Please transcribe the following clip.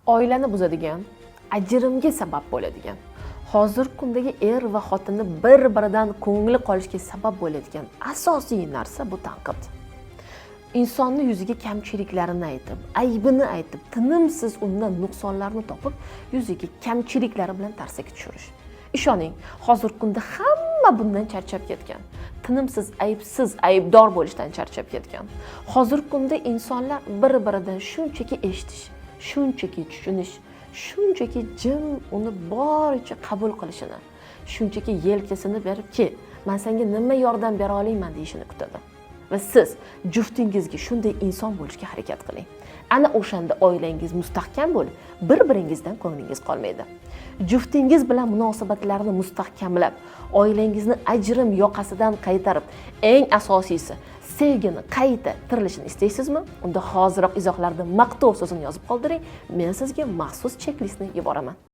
oilani buzadigan, ajrimga sabab bo'ladigan, hozirgi kundagi er va xotinni bir-biridan ko'ngli qolishiga sabab bo'ladigan asosiy narsa bu tanqid. Insonni yuziga kamchiliklarini aytib, aybini aytib, tinimsiz undan nuqsonlarni topib, yuziga kamchiliklari bilan tarsaga tushirish. Ishoning, hozirgi kunda hamma bundan charchab ketgan. Tinimsiz, aybsiz, aybdor bo'lishdan charchab ketgan. Hozirgi kunda insonlar bir-biridan shunchaki eshitish, shunchaki tushunish, shunchaki jim uni boricha qabul qilishini, shunchaki yelkasini beribki, men senga nima yordam bera olaman deyishini kutadi. Va siz juftingizga shunday inson bo'lishga harakat qiling. Ana o'shanda oilangiz mustahkam bo'lib, bir-biringizdan ko'nglingiz qolmaydi. Juftingiz bilan munosabatlarni mustahkamlab, oilangizni ajrim yoqasidan qaytarib, eng asosiysi sevgini qayta tirilishini istaysizmi? Unda hoziroq izohlarda maqtov so'zini yozib qoldiring. Men sizga maxsus chek-listni yuboraman.